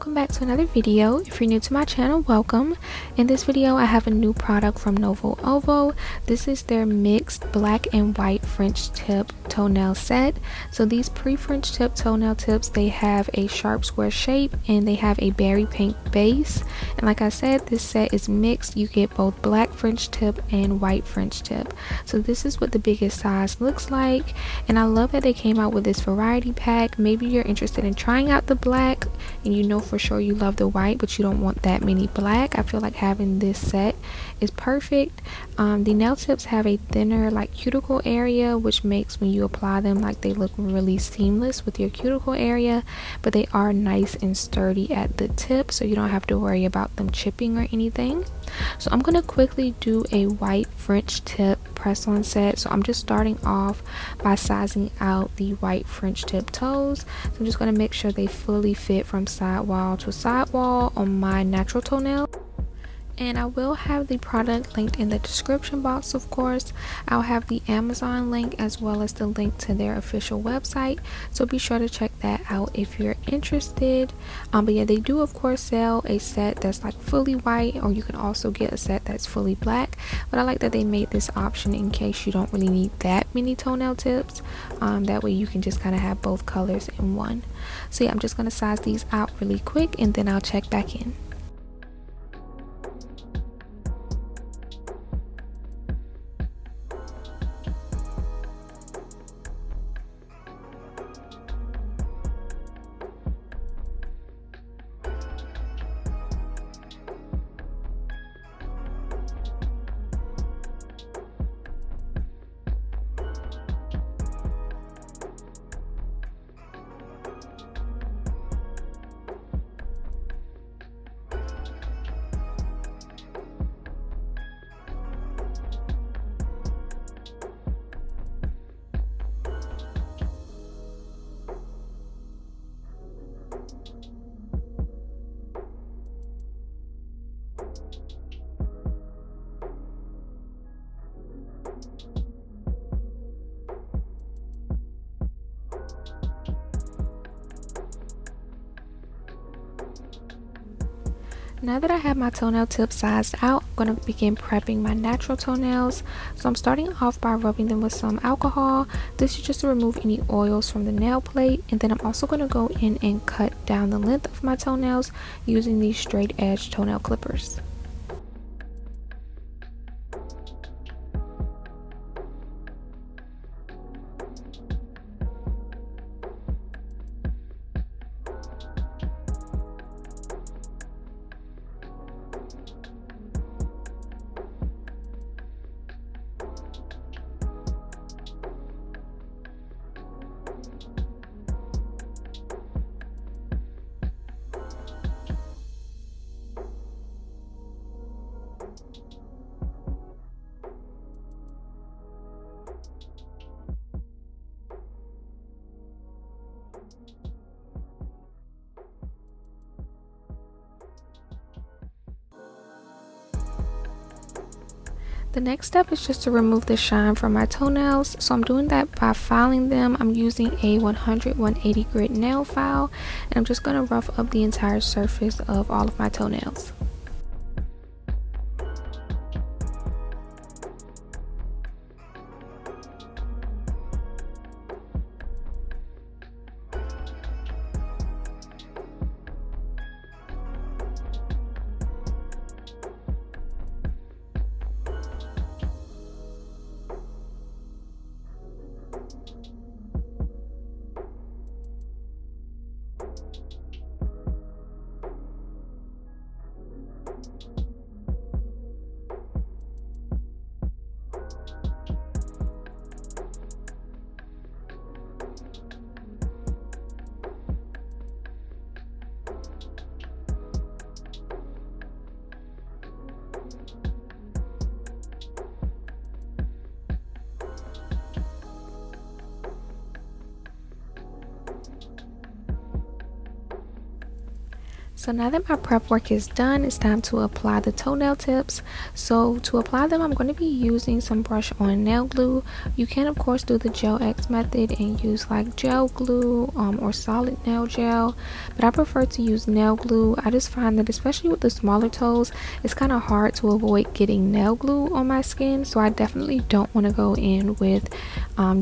welcome back to another video. If you're new to my channel, welcome. In this video I have a new product from Novo. This is their mixed black and white French tip toenail set. So these pre-French tip toenail tips, they have a sharp square shape and they have a berry pink base, and like I said, this set is mixed. You get both black French tip and white French tip. So this is what the biggest size looks like, and I love that they came out with this variety pack. Maybe you're interested in trying out the black and you know for sure you love the white but you don't want that many black. I feel like having this set is perfect. The nail tips have a thinner like cuticle area, which makes when you apply them like they look really seamless with your cuticle area, but they are nice and sturdy at the tip, so you don't have to worry about them chipping or anything. So I'm going to quickly do a white French tip press on set. So I'm just starting off by sizing out the white French tip toes. So I'm just going to make sure they fully fit from sidewall to sidewall on my natural toenail. And I will have the product linked in the description box, of course. I'll have the Amazon link as well as the link to their official website, so be sure to check that out if you're interested. But yeah, they do of course sell a set that's like fully white, or you can also get a set that's fully black, but I like that they made this option in case you don't really need that many toenail tips. That way you can just kind of have both colors in one. So yeah, I'm just going to size these out really quick and then I'll check back in. Now that I have my toenail tips sized out, I'm going to begin prepping my natural toenails. So I'm starting off by rubbing them with some alcohol. This is just to remove any oils from the nail plate, and then I'm also going to go in and cut down the length of my toenails using these straight edge toenail clippers. The next step is just to remove the shine from my toenails. So I'm doing that by filing them. I'm using a 100/180 grit nail file, and I'm just going to rough up the entire surface of all of my toenails. So now that my prep work is done, it's time to apply the toenail tips. So to apply them, I'm going to be using some brush on nail glue. You can of course do the gel X method and use like gel glue or solid nail gel, but I prefer to use nail glue. I just find that especially with the smaller toes, it's kind of hard to avoid getting nail glue on my skin, so I definitely don't want to go in with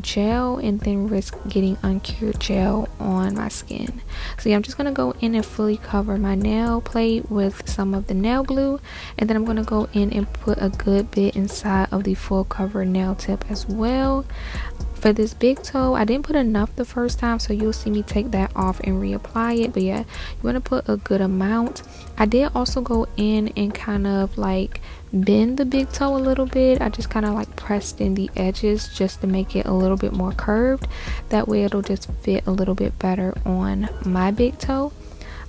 gel and then risk getting uncured gel on my skin. So yeah, I'm just going to go in and fully cover my nail plate with some of the nail glue, and then I'm going to go in and put a good bit inside of the full cover nail tip as well. For this big toe, I didn't put enough the first time, so you'll see me take that off and reapply it, but yeah, you want to put a good amount. I did also go in and kind of like bend the big toe a little bit. I just kind of like pressed in the edges just to make it a little bit more curved. That way it'll just fit a little bit better on my big toe.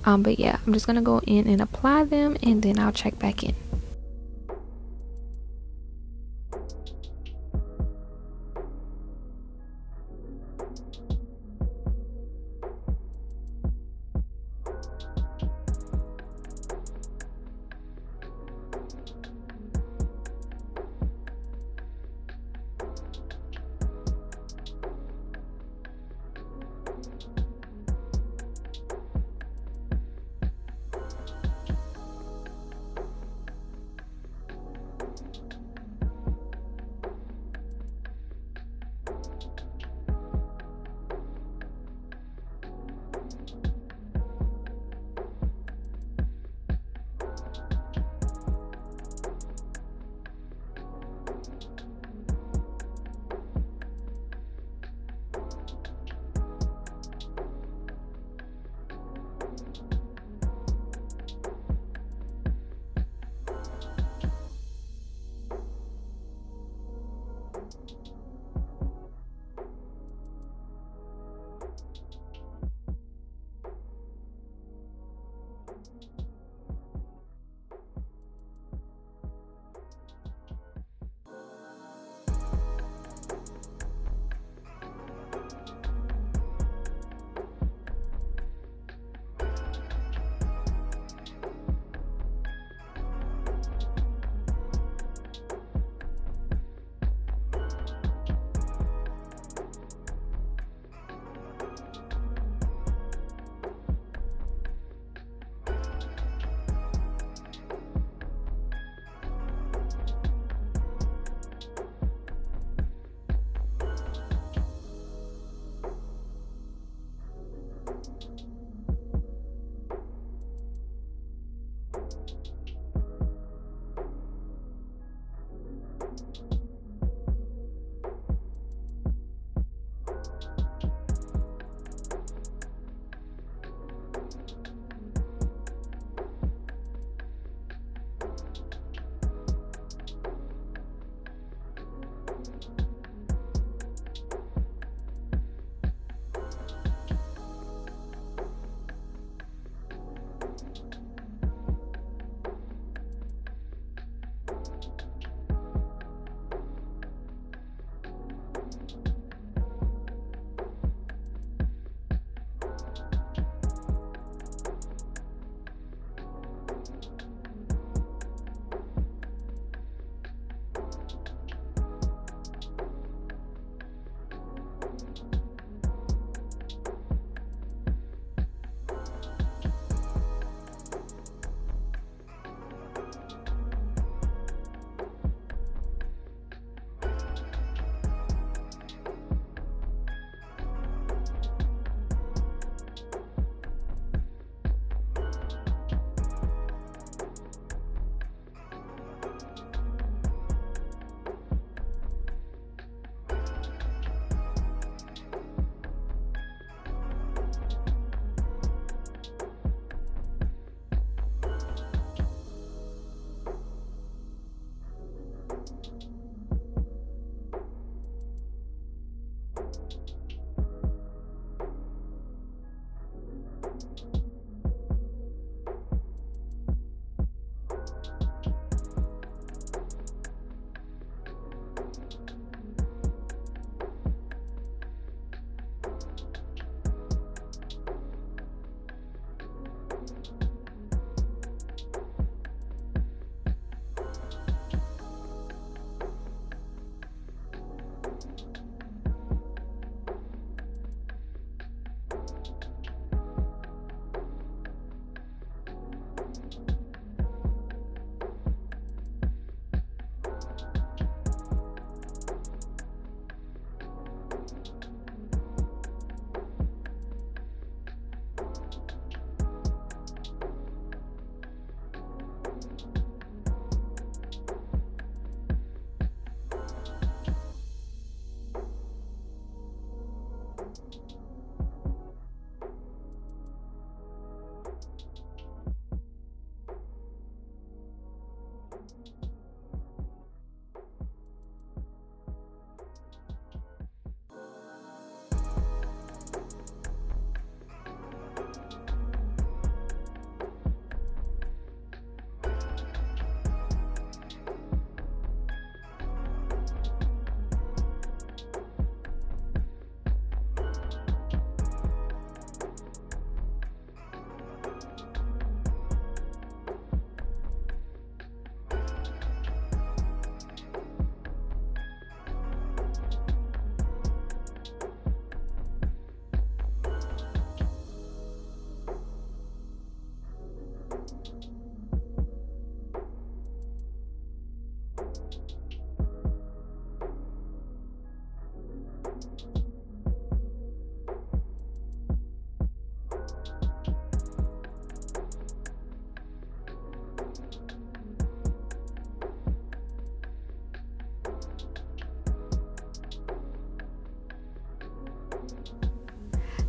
But yeah, I'm just gonna go in and apply them, and then I'll check back in.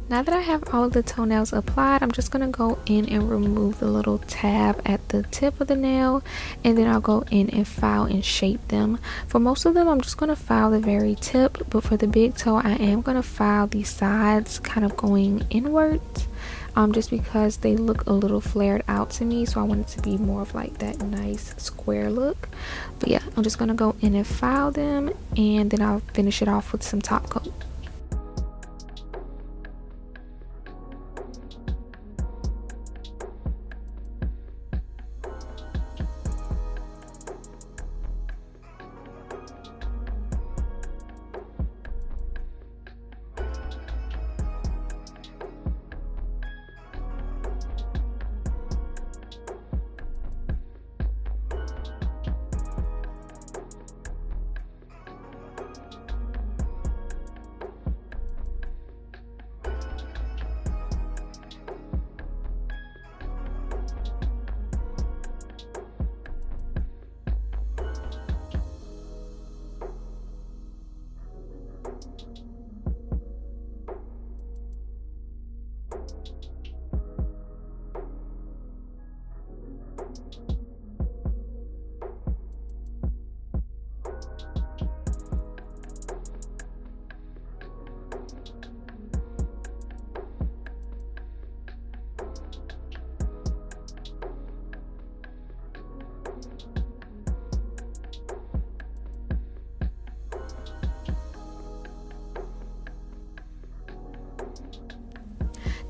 Now that I have all of the toenails applied, I'm just going to go in and remove the little tab at the tip of the nail, and then I'll go in and file and shape them. For most of them, I'm just going to file the very tip, but for the big toe, I am going to file the sides kind of going inwards, just because they look a little flared out to me, so I want it to be more of like that nice square look. But yeah, I'm just going to go in and file them, and then I'll finish it off with some top coat.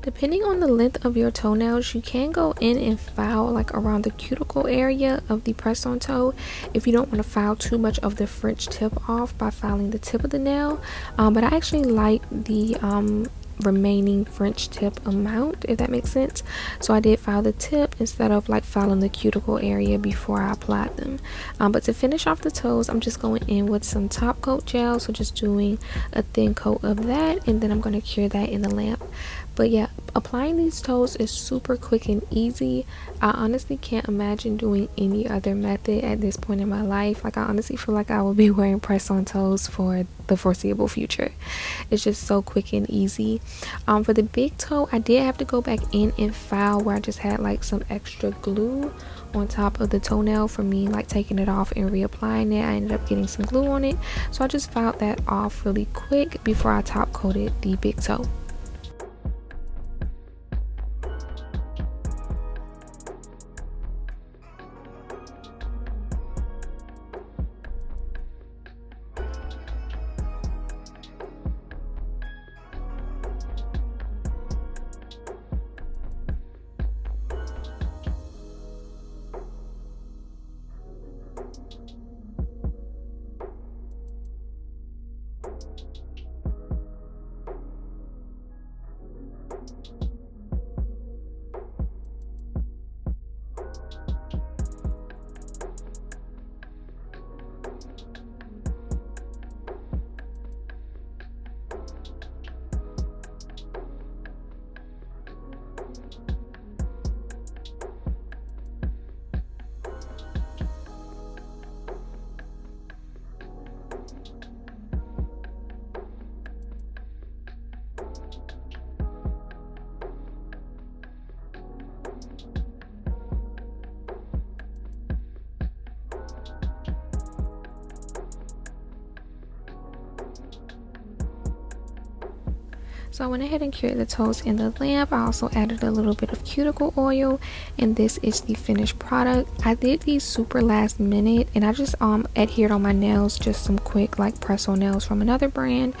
Depending on the length of your toenails, you can go in and file like around the cuticle area of the press-on toe if you don't want to file too much of the French tip off by filing the tip of the nail. But I actually like the remaining French tip amount, if that makes sense, so I did file the tip instead of like filing the cuticle area before I applied them. But to finish off the toes, I'm just going in with some top coat gel, so just doing a thin coat of that, and then I'm going to cure that in the lamp. But yeah, applying these toes is super quick and easy. I honestly can't imagine doing any other method at this point in my life. Like, I honestly feel like I will be wearing press-on toes for the foreseeable future. It's just so quick and easy. For the big toe, I did have to go back in and file where I just had like some extra glue on top of the toenail for me, like taking it off and reapplying it. I ended up getting some glue on it, so I just filed that off really quick before I top coated the big toe. So I went ahead and cured the toes in the lamp. I also added a little bit of cuticle oil, and this is the finished product. I did these super last minute, and I just adhered on my nails, just some quick like press-on nails from another brand,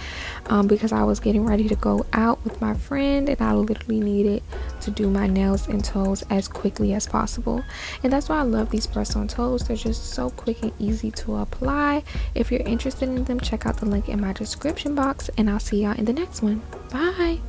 because I was getting ready to go out with my friend, and I literally needed to do my nails and toes as quickly as possible. And that's why I love these press-on toes. They're just so quick and easy to apply. If you're interested in them, check out the link in my description box, and I'll see y'all in the next one. Bye.